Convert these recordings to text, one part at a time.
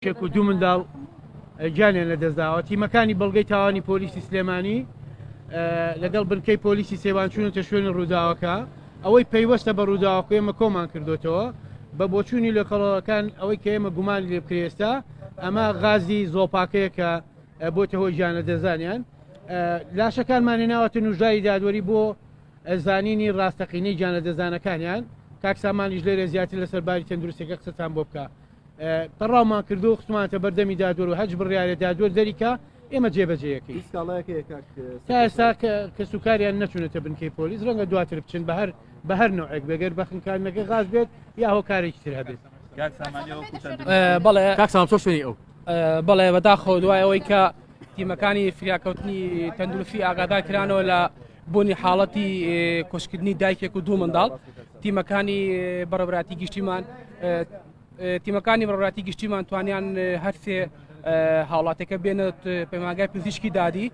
و دوو منداڵ گیانیان لەدەستداوە تیمەکانی بەڵگەی تاوانی پۆلیسی سلێمانی لەگەڵ بنکەی پۆلیسی سێوان چوونەتە شوێنە ڕووداوەکە ئەوەی پەیوەستە بە ڕووداوەکە ئێمە کۆمان کردوێتەوە بە بۆچوونی لە کەڵەکان ئەوەی کە ئێمە گومانی لێ بکرێستا ئەمە غازی زۆپاکەیە کە بۆتە هۆی گیانە دەزانیان لاشەکانمان هێناوەتە نوژایی دادوەری بۆ زانینی ڕاستەقینەی گیانە دەزانەکانیان کاکسامانیش لێرە زیاتر لەسەرباری تەندروستیەکە قسەتان بۆ بکە تەڕاومان کردو و خستمانتە بەردەمی دادوەر و هەج بڕیارە دادوەر دەریکە ئێمە جێبەجێیەکەی تا ئێستا کە سوکاریان نەچوونێتە بنکەی پۆلیس ڕەنگە دواتر بچن بە هەر نوعێک بەگەر بەخنکارنەکە غاز بێت یا هۆکارێکی تر هەبێت. بەڵێ کاکسام چۆن شوێنی ئەو بەڵێ بەداخەوە دوای ئەوەی کە تیمەکانی فریاکەوتنی تەندروستی ئاگادار کرانەوە لە بوونی حاڵەتی کۆشکردنی دایکێک و دوو منداڵ تیمەکانی بەڕێوەبەراتی گشتیمان تیمەکانی بەڕێوەبەراتی گشتیمان توانیان هەرسێ هاوڵاتەکە بێنێت پەیمانگای پزیشکی دادی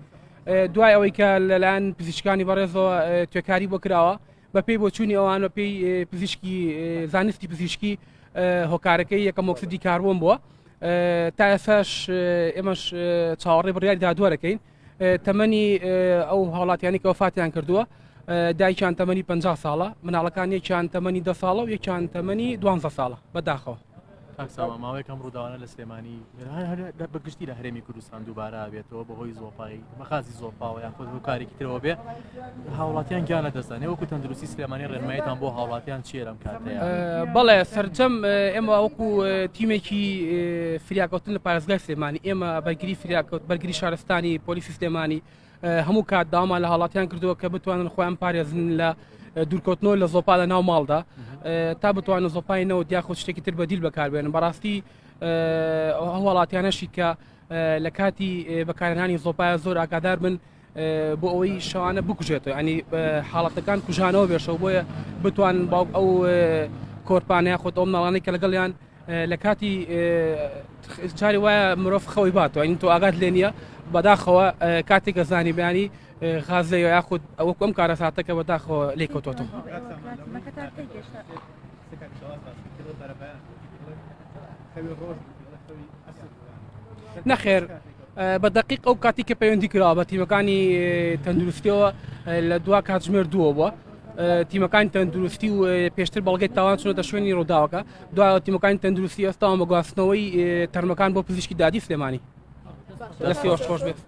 دوای ئەوەی کە لەلایەن پزیشکانی بەڕێزەوە توێکاری بۆ کراوە بە پێی بۆچوونی ئەوان بە پێی پزیشکی زانستی پزیشکی هۆکارەکەی یەکەم ئۆکسیدی کاربۆن بووە تا ئێساش ئێمەش چاوەڕێ بڕیاری دادوەرەکەین تەمەنی ئەو هاوڵاتیانی کە وفاتیان کردووە دایکیان تەمەنی 50 ساڵە مناڵەکان یەکیان تەمەنی 10 ساڵە و یەکیان تەمەنی 12 ساڵە بەداخەوە. ماوەیەکەم ڕووداوانە لە سلێمانی بەگشتی لە هەرێمی کوردستان دووبارە بێتەوە بەهۆی زۆپایی مەخازی زۆپاوە یان خۆ هۆکارێکی ترەوە بێ هاوڵاتیان گیانە دەستانێ وەکو تەندروستی سلێمانی ڕێنماییتان بۆ هاوڵاتیان چیە لەم کاتەیە؟ بەڵێ سەرجەم ئێمە وەکو تیمێکی فریاکەوتن لە پارێزگای سلێمانی ئێمە بەرگری شارستانی پۆلیسی سلێمانی هەموو کات داوامان لە هاوڵاتیان کردووە کە بتوانن خۆیان پارێزن لە دوورکەوتنەوە لە زۆپا لە ناو ماڵدا تا بتوانن زۆپای نەوە دیاخۆ شتێکی تر بەدیل بەکاربێنن بەڕاستی هەواڵاتیانەشی کە لە کاتی بەکارهێنانی زۆپایە زۆر ئاگادار بن بۆ ئەوەی شەوانە بکوژێتەوە ینی حاڵەتەکان کوژانەوە بێشەوە بۆیە بتوانن باوک ئەو کۆرپانەیە خۆت ئەو ماڵانەی کە لەگەڵیان لە کاتی جاری وایە مرۆڤ خەوی باتەوە ینی تۆ ئاگات لێ نییە بەداخەوە کاتێکە زانی بیانی غازێ یاخود ئەوەکو ئەم کارە ساتەکە بەداخەوە لێ کەوتۆتەوە. نەخێر بە دقیق ئەو کاتی کە پەیوەندی کراوە بە تیمەکانی تەندروستیەوە لە دوا کاتژمێر دووە بووە تیمەکانی تەندروستی و پێشتر بەڵگەی تاوان چونەتە شوێنی ڕووداوەکە دوای تیمەکانی تەندروستی ئێستاوە بە گواستنەوەی تەرمەکان بۆ پزیشکی دادی سلێمانی دەستی خۆش بێت.